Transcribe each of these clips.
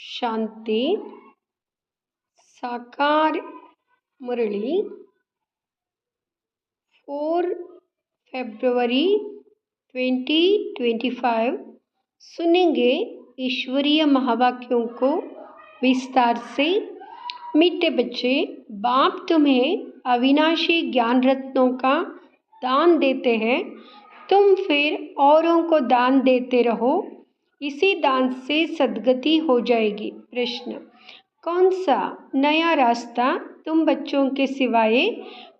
शांति साकार मुरली 4 फरवरी 2025 सुनेंगे ईश्वरीय महावाक्यों को विस्तार से। मीठे बच्चे, बाप तुम्हें अविनाशी ज्ञान रत्नों का दान देते हैं, तुम फिर औरों को दान देते रहो, इसी दान से सद्गति हो जाएगी। प्रश्न: कौन सा नया रास्ता तुम बच्चों के सिवाय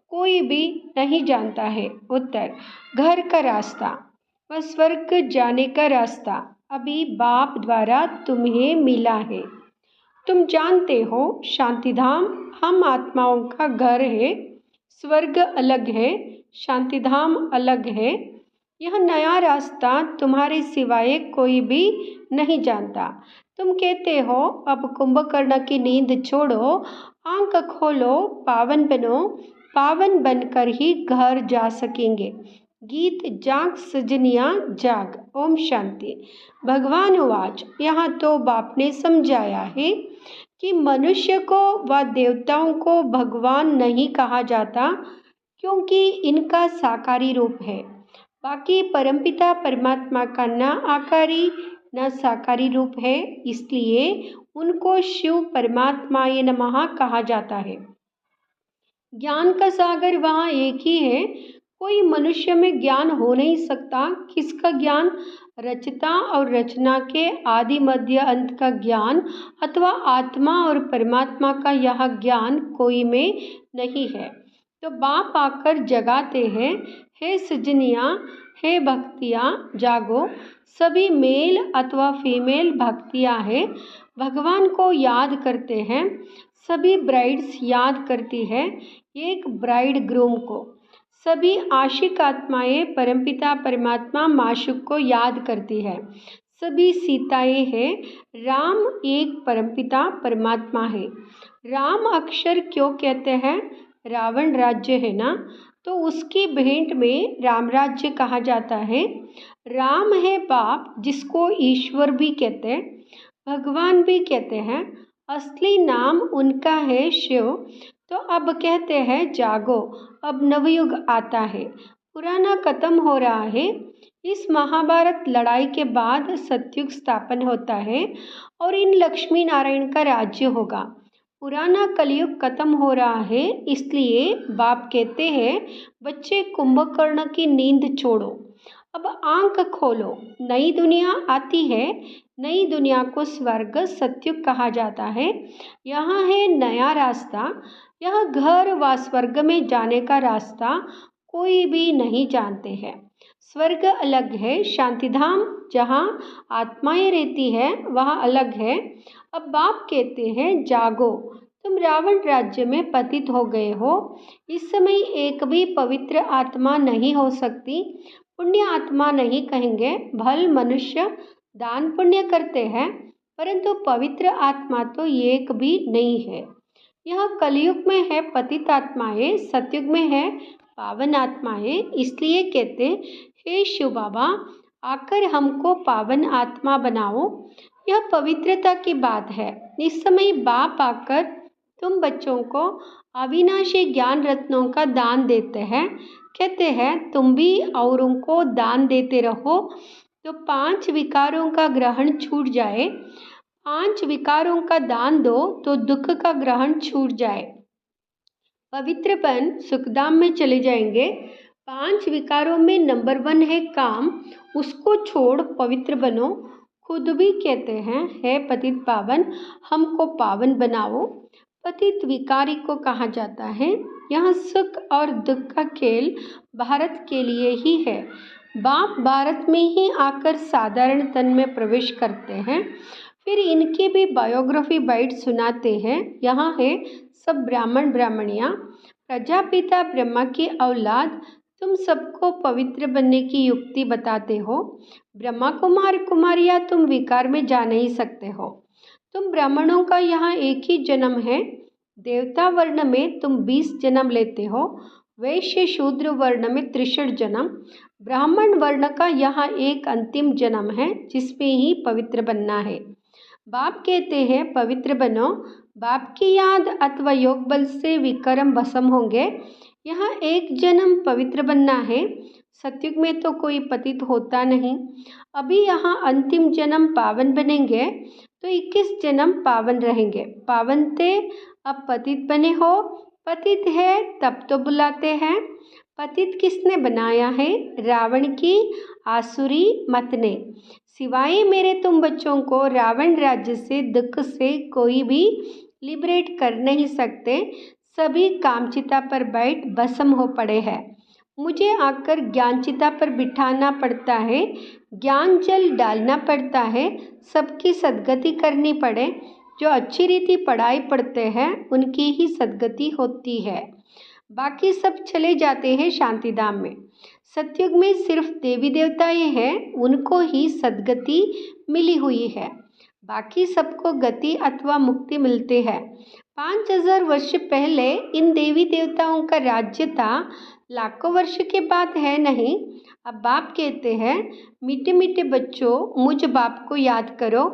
कोई भी नहीं जानता है? उत्तर: घर का रास्ता व स्वर्ग जाने का रास्ता अभी बाप द्वारा तुम्हें मिला है। तुम जानते हो, शांतिधाम हम आत्माओं का घर है, स्वर्ग अलग है, शांतिधाम अलग है। यह नया रास्ता तुम्हारे सिवाय कोई भी नहीं जानता। तुम कहते हो, अब कुंभकर्ण की नींद छोड़ो, आंख खोलो, पावन बनो, पावन बनकर ही घर जा सकेंगे। गीत जाग सजनिया जाग। ओम शांति। भगवान वाच। यहाँ तो बाप ने समझाया है कि मनुष्य को व देवताओं को भगवान नहीं कहा जाता, क्योंकि इनका साकारी रूप है। बाकी परमपिता परमात्मा का न आकारी न साकारी रूप है, इसलिए उनको शिव परमात्माय नमः कहा जाता है। ज्ञान का सागर वहाँ एक ही है। कोई मनुष्य में ज्ञान हो नहीं सकता। किसका ज्ञान? रचता और रचना के आदि मध्य अंत का ज्ञान अथवा आत्मा और परमात्मा का यह ज्ञान कोई में नहीं है। तो बाप आकर जगाते हैं, हे सजनिया, हे भक्तियाँ जागो। सभी मेल अथवा फीमेल भक्तियाँ हैं, भगवान को याद करते हैं। सभी ब्राइड्स याद करती है एक ब्राइड ग्रूम को। सभी आशिक आत्माएं परमपिता परमात्मा माशुक को याद करती है। सभी सीताएं हैं, राम एक परमपिता परमात्मा है। राम अक्षर क्यों कहते हैं? रावण राज्य है ना, तो उसकी भेंट में राम राज्य कहा जाता है। राम है बाप, जिसको ईश्वर भी कहते हैं, भगवान भी कहते हैं। असली नाम उनका है शिव। तो अब कहते हैं जागो, अब नवयुग आता है, पुराना खत्म हो रहा है। इस महाभारत लड़ाई के बाद सतयुग स्थापन होता है और इन लक्ष्मी नारायण का राज्य होगा। पुराना कलयुग खत्म हो रहा है, इसलिए बाप कहते हैं, बच्चे कुंभकर्ण की नींद छोड़ो, अब आंख खोलो। नई दुनिया आती है, नई दुनिया को स्वर्ग सतयुग कहा जाता है। यहाँ है नया रास्ता। यह घर व स्वर्ग में जाने का रास्ता कोई भी नहीं जानते हैं। स्वर्ग अलग है, शांतिधाम जहाँ आत्माएं रहती है वह अलग है। अब बाप कहते हैं, जागो, तुम रावण राज्य में पतित हो गए हो। इस समय एक भी पवित्र आत्मा नहीं हो सकती। पुण्य आत्मा नहीं कहेंगे, भल मनुष्य दान पुण्य करते हैं, परंतु पवित्र आत्मा तो एक भी नहीं है। यह कलयुग में है पतित आत्माएं, सतयुग में है पावन आत्माएं। इसलिए कहते, हे शिव बाबा, आकर हमको पावन आत्मा बनाओ। यह पवित्रता की बात है। इस समय बाप आकर तुम बच्चों को अविनाशी ज्ञान रत्नों का दान देते हैं। कहते हैं, तुम भी औरों को दान देते रहो, तो 5 विकारों का ग्रहण छूट जाए। 5 विकारों का दान दो तो दुख का ग्रहण छूट जाए, पवित्रपन सुखधाम में चले जाएंगे। 5 विकारों में नंबर 1 है काम, उसको छोड़ पवित्र बनो। खुद भी कहते हैं, हे पतित पावन, हमको पावन बनाओ। पतित विकारी को कहा जाता है। यह सुख और दुख का खेल भारत के लिए ही है। बाप भारत में ही आकर साधारण तन में प्रवेश करते हैं, फिर इनकी भी बायोग्राफी बाइट सुनाते हैं। यहाँ है सब ब्राह्मण ब्राह्मणियाँ, प्रजापिता ब्रह्मा की औलाद। तुम सबको पवित्र बनने की युक्ति बताते हो। ब्रह्मा कुमार कुमारियाँ तुम विकार में जा नहीं सकते हो। तुम ब्राह्मणों का यहाँ एक ही जन्म है। देवता वर्ण में तुम 20 जन्म लेते हो, वैश्य शूद्र वर्ण में 63 जन्म, ब्राह्मण वर्ण का यहाँ एक अंतिम जन्म है, जिसमें ही पवित्र बनना है। बाप कहते हैं पवित्र बनो। बाप की याद अथवा योग बल से विक्रम भस्म होंगे। यहाँ एक जन्म पवित्र बनना है। सतयुग में तो कोई पतित होता नहीं। अभी यहाँ अंतिम जन्म पावन बनेंगे तो 21 जन्म पावन रहेंगे। पावन थे अब पतित बने हो। पतित है तब तो बुलाते हैं। पतित किसने बनाया है? रावण की आसुरी मत ने। सिवाय मेरे तुम बच्चों को रावण राज्य से दुख से कोई भी लिबरेट कर नहीं सकते। सभी कामचिता पर बैठ भस्म हो पड़े हैं। मुझे आकर ज्ञानचिता पर बिठाना पड़ता है। ज्ञान जल डालना पड़ता है। सबकी सद्गति करनी पड़े। जो अच्छी रीति पढ़ाई पढ़ते हैं उनकी ही सद्गति होती है। बाकी सब चले जाते हैं शांतिधाम में। सतयुग में सिर्फ देवी देवताएं हैं, उनको ही सद्गति मिली हुई है। बाकी सबको गति अथवा मुक्ति मिलते हैं। 5000 वर्ष पहले इन देवी देवताओं का राज्य था। लाखों वर्ष के बाद है नहीं। अब बाप कहते हैं मीठे मीठे बच्चों, मुझ बाप को याद करो।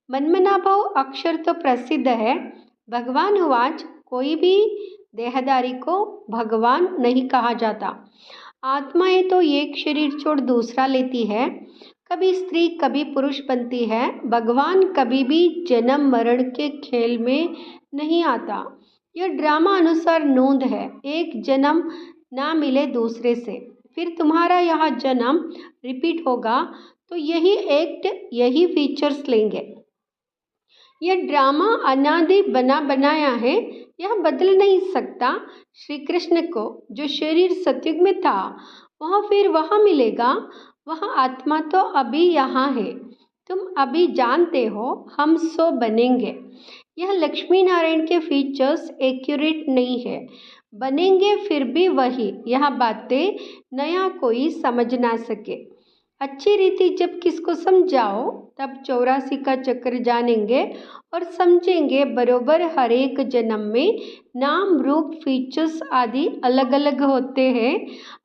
मनमना भाव अक्षर तो प्रसिद्ध है। भगवान उवाच, कोई भी देहधारी को भगवान नहीं कहा जाता। आत्माएं तो एक शरीर छोड़ दूसरा लेती है। कभी स्त्री कभी पुरुष बनती है। भगवान कभी भी जन्म मरण के खेल में नहीं आता। यह ड्रामा अनुसार नोंद है। एक जन्म ना मिले दूसरे से, फिर तुम्हारा यह जन्म रिपीट होगा तो यही एक्ट यही फीचर्स लेंगे। यह ड्रामा अनादि बना बनाया है, यह बदल नहीं सकता। श्री कृष्ण को जो शरीर सतयुग में था वह फिर वहाँ मिलेगा। वह आत्मा तो अभी यहाँ है। तुम अभी जानते हो हम सो बनेंगे। यह लक्ष्मी नारायण के फीचर्स एक्यूरेट नहीं है। बनेंगे फिर भी वही। यह बातें नया कोई समझ ना सके। अच्छी रीति जब किसको समझाओ तब 84 का चक्र जानेंगे और समझेंगे बरोबर। हर एक जन्म में नाम रूप फीचर्स आदि अलग अलग होते हैं।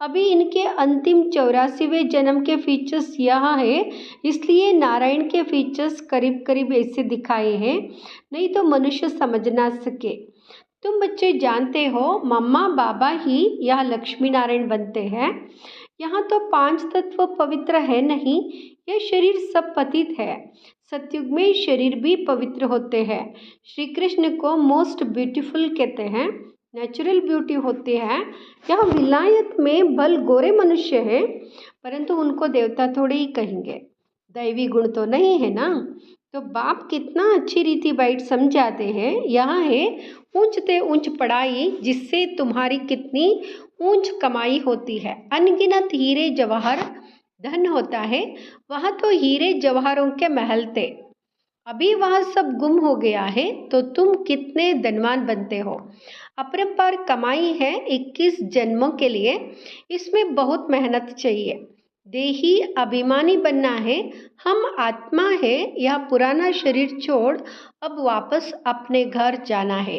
अभी इनके अंतिम 84वें जन्म के फीचर्स यहाँ है, इसलिए नारायण के फीचर्स करीब करीब ऐसे दिखाए हैं, नहीं तो मनुष्य समझ ना सके। तुम बच्चे जानते हो मम्मा बाबा ही यह लक्ष्मी नारायण बनते हैं। यहाँ तो 5 तत्व पवित्र है नहीं, यह शरीर सब पतित है। सतयुग में शरीर भी पवित्र होते हैं। श्री कृष्ण को मोस्ट ब्यूटीफुल कहते हैं, नेचुरल ब्यूटी होती है। यह विलायत में भल गोरे मनुष्य है, परंतु उनको देवता थोड़े ही कहेंगे। दैवी गुण तो नहीं है ना। तो बाप कितना अच्छी रीति बाइट समझाते हैं। यहाँ है ऊंचते ऊंच पढ़ाई जिससे तुम्हारी कितनी ऊंच कमाई होती है। अनगिनत हीरे जवाहर धन होता है। वहाँ तो हीरे जवाहरों के महल थे, अभी वह सब गुम हो गया है। तो तुम कितने धनवान बनते हो। अपरंपार कमाई है 21 जन्मों के लिए। इसमें बहुत मेहनत चाहिए। देही अभिमानी बनना है। हम आत्मा है। यह पुराना शरीर छोड़ अब वापस अपने घर जाना है।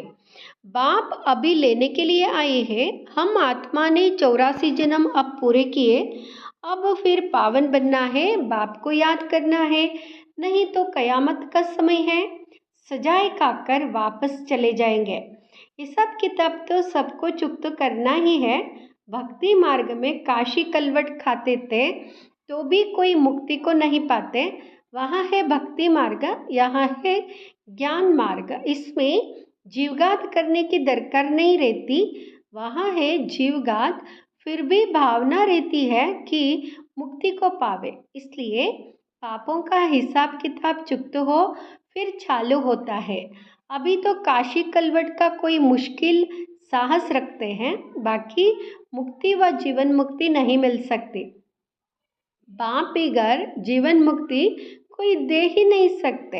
बाप अभी लेने के लिए आए हैं। हम आत्मा ने 84 जन्म अब पूरे किए। अब फिर पावन बनना है, बाप को याद करना है, नहीं तो कयामत का समय है। सजाए खाकर वापस चले जाएंगे। हिसाब किताब तो सबको चुकता करना ही है। भक्ति मार्ग में काशी कलवट खाते थे तो भी कोई मुक्ति को नहीं पाते। वहाँ है भक्ति मार्ग, यहाँ है ज्ञान मार्ग। इसमें जीवघात करने की दरकार नहीं रहती। वहाँ है जीवघात, फिर भी भावना रहती है कि मुक्ति को पावे। इसलिए पापों का हिसाब किताब चुकता हो फिर चालू होता है। अभी तो काशी कलवट का कोई मुश्किल साहस रखते हैं, बाकी मुक्ति व जीवन मुक्ति नहीं मिल सकती। बाप बिगर जीवन मुक्ति कोई दे ही नहीं सकते।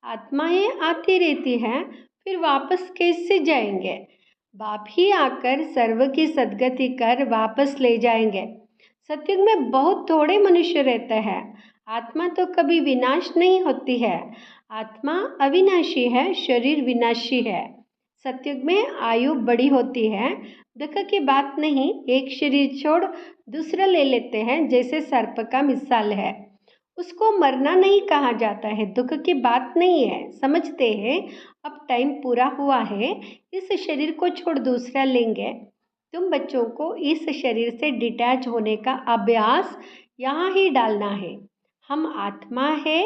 आत्माएं आती रहती हैं, फिर वापस कैसे जाएंगे। बाप ही आकर सर्व की सद्गति कर वापस ले जाएंगे। सतयुग में बहुत थोड़े मनुष्य रहते हैं। आत्मा तो कभी विनाश नहीं होती है। आत्मा अविनाशी है, शरीर विनाशी है। सतयुग में आयु बड़ी होती है। दुख की बात नहीं, एक शरीर छोड़ दूसरा ले लेते हैं, जैसे सर्प का मिसाल है। उसको मरना नहीं कहा जाता है, दुख की बात नहीं है। समझते हैं अब टाइम पूरा हुआ है, इस शरीर को छोड़ दूसरा लेंगे। तुम बच्चों को इस शरीर से डिटैच होने का अभ्यास यहाँ ही डालना है। हम आत्मा है,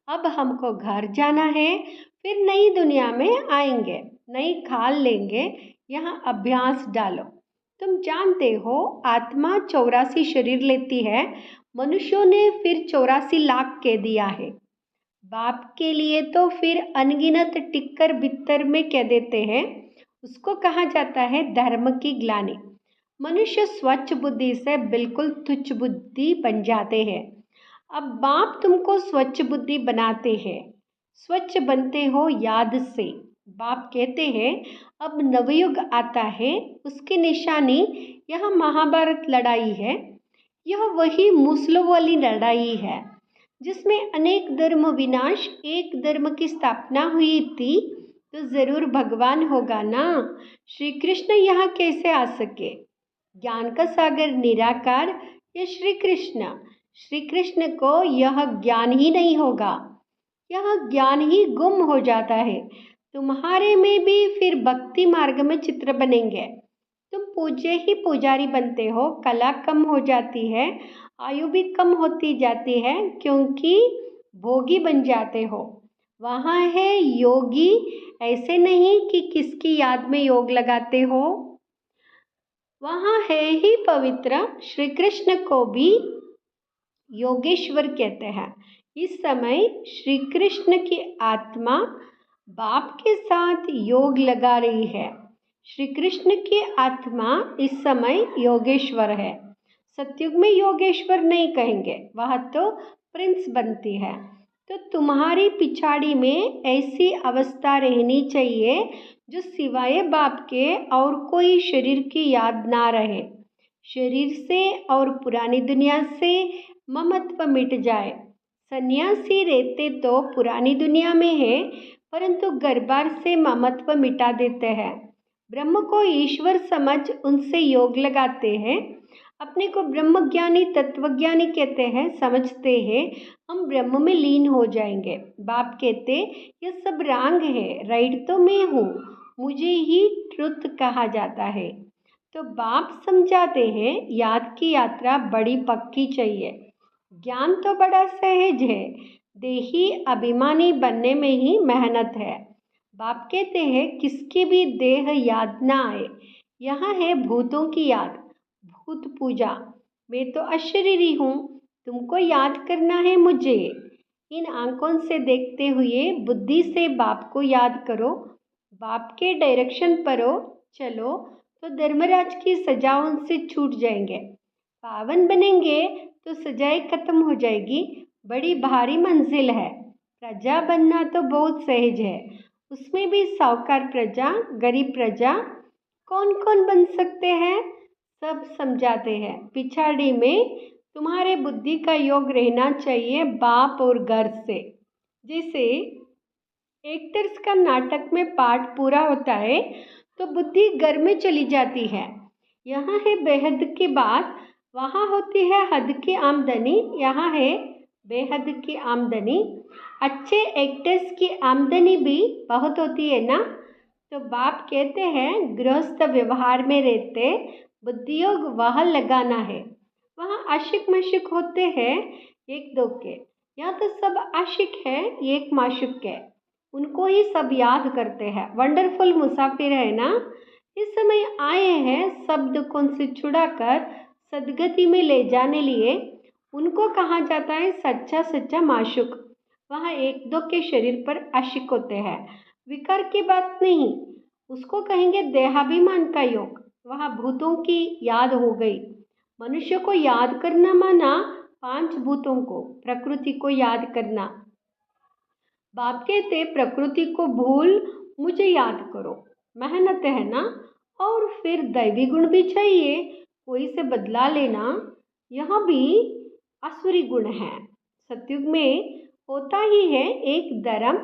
अब हमको घर जाना है, फिर नई दुनिया में आएंगे, नई खाल लेंगे। यहाँ अभ्यास डालो। तुम जानते हो आत्मा 84 शरीर लेती है, मनुष्यों ने फिर 84 लाख कह दिया है। बाप के लिए तो फिर अनगिनत टिक्कर बित्तर में कह देते हैं। उसको कहा जाता है धर्म की ग्लानि। मनुष्य स्वच्छ बुद्धि से बिल्कुल तुच्छ बुद्धि बन जाते हैं। अब बाप तुमको स्वच्छ बुद्धि बनाते हैं। स्वच्छ बनते हो याद से। बाप कहते हैं अब नवयुग आता है, उसकी निशानी यह महाभारत लड़ाई है। यह वही मूसलों वाली लड़ाई है जिसमें अनेक धर्म विनाश, एक धर्म की स्थापना हुई थी। तो जरूर भगवान होगा ना। श्री कृष्ण यहाँ कैसे आ सके? ज्ञान का सागर निराकार या श्री कृष्ण? श्री कृष्ण को यह ज्ञान ही नहीं होगा, यह ज्ञान ही गुम हो जाता है। तुम्हारे में भी फिर भक्ति मार्ग में चित्र बनेंगे। तुम पूज्य ही पुजारी बनते हो, कला कम हो जाती है, आयु भी कम होती जाती है, क्योंकि भोगी बन जाते हो। वहाँ है योगी, ऐसे नहीं कि किसकी याद में योग लगाते हो। वहाँ है ही पवित्र। श्री कृष्ण को भी योगेश्वर कहते हैं। इस समय श्री कृष्ण की आत्मा बाप के साथ योग लगा रही है। श्री कृष्ण की आत्मा इस समय योगेश्वर है। सतयुग में योगेश्वर नहीं कहेंगे, वह तो प्रिंस बनती है। तो तुम्हारी पिछाड़ी में ऐसी अवस्था रहनी चाहिए जो सिवाय बाप के और कोई शरीर की याद ना रहे। शरीर से और पुरानी दुनिया से ममत्व मिट जाए। सन्यासी रहते तो पुरानी दुनिया में है, परंतु गरबार से ममत्व मिटा देते हैं। ब्रह्म को ईश्वर समझ उनसे योग लगाते हैं। अपने को ब्रह्मज्ञानी तत्वज्ञानी कहते हैं, समझते हैं हम ब्रह्म में लीन हो जाएंगे। बाप कहते ये सब रांग है, राइट तो मैं हूँ, मुझे ही ट्रुथ कहा जाता है। तो बाप समझाते हैं याद की यात्रा बड़ी पक्की चाहिए। ज्ञान तो बड़ा सहज है, देही अभिमानी बनने में ही मेहनत है। बाप कहते हैं किसकी भी देह याद ना आए। यहाँ है भूतों की याद, भूत पूजा। मैं तो अशरीरी हूँ, तुमको याद करना है मुझे। इन आंखों से देखते हुए बुद्धि से बाप को याद करो, बाप के डायरेक्शन पर हो चलो तो धर्मराज की सजाओं से छूट जाएंगे, पावन बनेंगे तो सजाएं खत्म हो जाएगी। बड़ी भारी मंजिल है। प्रजा बनना तो बहुत सहज है, उसमें भी साहूकार प्रजा, गरीब प्रजा कौन कौन बन सकते हैं, सब समझाते हैं। पिछाड़ी में तुम्हारे बुद्धि का योग रहना चाहिए बाप और घर से। जैसे एक्टर्स का नाटक में पार्ट पूरा होता है तो बुद्धि घर में चली जाती है। यहाँ है बेहद की बात, वहाँ होती है हद की आमदनी, यहाँ है बेहद की आमदनी। अच्छे एक्टर्स की आमदनी भी बहुत होती है ना। तो बाप कहते हैं गृहस्थ व्यवहार में रहते बुद्धियोग वहाँ लगाना है। वहाँ आशिक माशिक होते हैं एक दो के, यहाँ तो सब आशिक है एक माशुक के, उनको ही सब याद करते हैं। वंडरफुल मुसाफिर है ना। इस समय आए हैं सब दुखों से छुड़ाकर सदगति में ले जाने लिए। उनको कहा जाता है सच्चा सच्चा माशुक। वहाँ एक दो के शरीर पर आशिक होते हैं, विकार की बात नहीं, उसको कहेंगे देहाभिमान का योग। वहाँ भूतों की याद हो गई। मनुष्य को याद करना माना पांच भूतों को, प्रकृति को याद करना। बाप कहते प्रकृति को भूल मुझे याद करो, मेहनत है ना। और फिर दैवी गुण भी चाहिए, कोई से बदला लेना, यह भी आसुरी गुण है। सतयुग में होता ही है एक धर्म,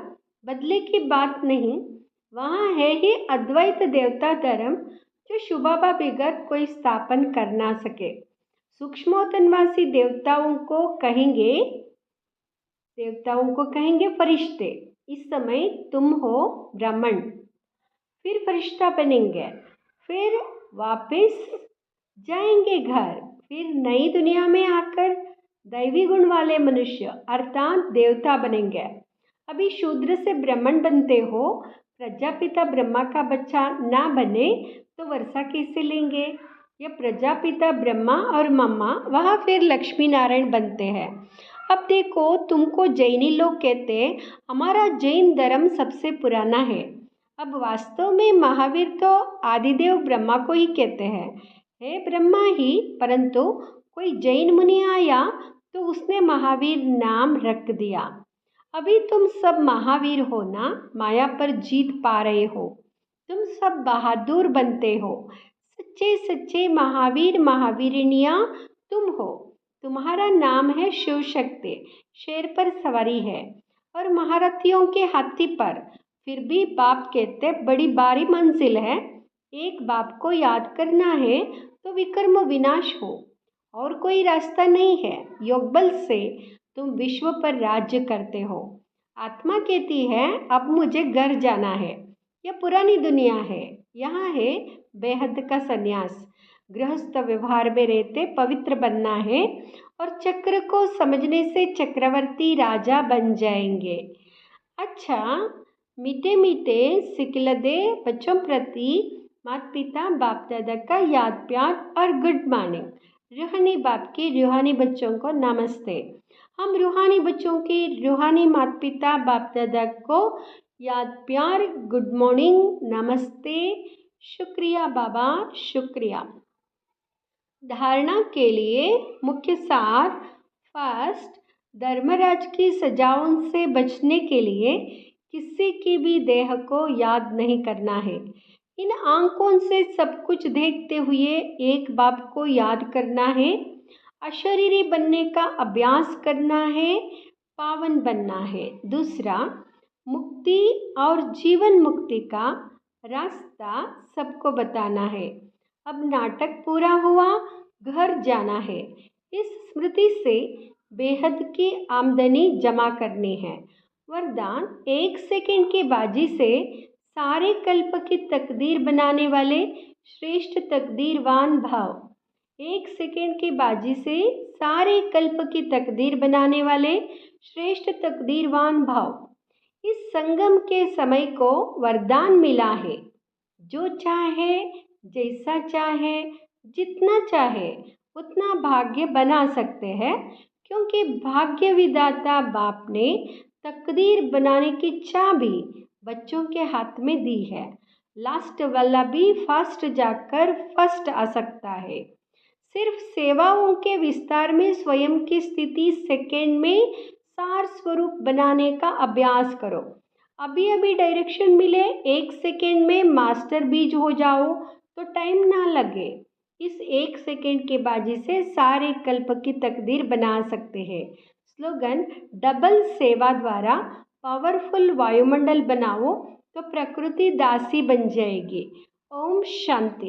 बदले की बात नहीं। वहाँ है ही अद्वैत देवता धर्म जो शुभाबा बगैर कोई स्थापन कर ना सके। सूक्ष्मोतनवासी देवताओं को कहेंगे देवताओं को कहेंगे फरिश्ते, इस समय तुम हो ब्राह्मण। फिर फरिश्ता बनेंगे, फिर वापस जाएंगे घर, फिर नई दुनिया में आकर दैवी गुण वाले मनुष्य अर्थात देवता बनेंगे। अभी शूद्र से ब्राह्मण बनते हो, प्रजापिता ब्रह्मा का बच्चा ना बने तो वर्षा कैसे लेंगे? या प्रजापिता ब्रह्मा और मम्मा वहाँ फिर लक्ष्मी नारायण बनते हैं। अब देखो, तुमको जैनी लोग कहते हैं हमारा जैन धर्म सबसे पुराना है। अब वास्तव में महावीर तो आदिदेव ब्रह्मा को ही कहते हैं, हे ब्रह्मा ही, परंतु कोई जैन मुनि आया तो उसने महावीर नाम रख दिया। अभी तुम सब महावीर हो ना, माया पर जीत पा रहे हो, तुम सब बहादुर बनते हो, सच्चे सच्चे महावीर महावीरिनियाँ तुम हो। तुम्हारा नाम है शिव शक्ति, शेर पर सवारी है और महारथियों के हाथी पर। फिर भी बाप कहते बड़ी बारी मंजिल है, एक बाप को याद करना है तो विकर्म विनाश हो, और कोई रास्ता नहीं है। योग बल से तुम विश्व पर राज्य करते हो। आत्मा कहती है अब मुझे घर जाना है, यह पुरानी दुनिया है, यहाँ है बेहद का सन्यास। गृहस्थ व्यवहार में रहते पवित्र बनना है और चक्र को समझने से चक्रवर्ती राजा बन जाएंगे। अच्छा, मीठे मीठे सिकलदे बच्चों प्रति माता पिता बाप दादा का याद प्यार और गुड मॉर्निंग। रूहानी बाप के रूहानी बच्चों को नमस्ते। हम रूहानी बच्चों के रूहानी माता पिता बाप दादा को याद प्यार, गुड मॉर्निंग, नमस्ते, शुक्रिया बाबा, शुक्रिया। धारणा के लिए मुख्य सार। फर्स्ट, धर्मराज की सजाओं से बचने के लिए किसी की भी देह को याद नहीं करना है। इन आंखों से सब कुछ देखते हुए एक बाप को याद करना है। अशरीरी बनने का अभ्यास करना है, पावन बनना है। दूसरा, मुक्ति और जीवन मुक्ति का रास्ता सबको बताना है। अब नाटक पूरा हुआ, घर जाना है। इस स्मृति से बेहद की आमदनी जमा करनी है। वरदान, 1 सेकंड की बाजी से सारे कल्प की तकदीर बनाने वाले श्रेष्ठ तकदीरवान भाव। 1 सेकंड की बाजी से सारे कल्प की तकदीर बनाने वाले श्रेष्ठ तकदीरवान भाव। इस संगम के समय को वरदान मिला है। जो चाहे, जैसा चाहे, जितना चाहे उतना भाग्य बना सकते हैं, क्योंकि भाग्य विधाता बाप ने तकदीर बनाने की चाबी बच्चों के हाथ में दी है। लास्ट वाला भी फास्ट जाकर फर्स्ट आ सकता है। सिर्फ सेवाओं के विस्तार में स्वयं की स्थिति सेकंड में सार स्वरूप बनाने का अभ्यास करो। अभी अभी डायरेक्शन मिले, 1 सेकंड में मास्टर बीज हो जाओ तो टाइम ना लगे। इस 1 सेकंड के बाजी से सारे कल्प की तकदीर बना सकते हैं। स्लोगन, डबल सेवा द्वारा पावरफुल वायुमंडल बनाओ तो प्रकृति दासी बन जाएगी। ओम शांति।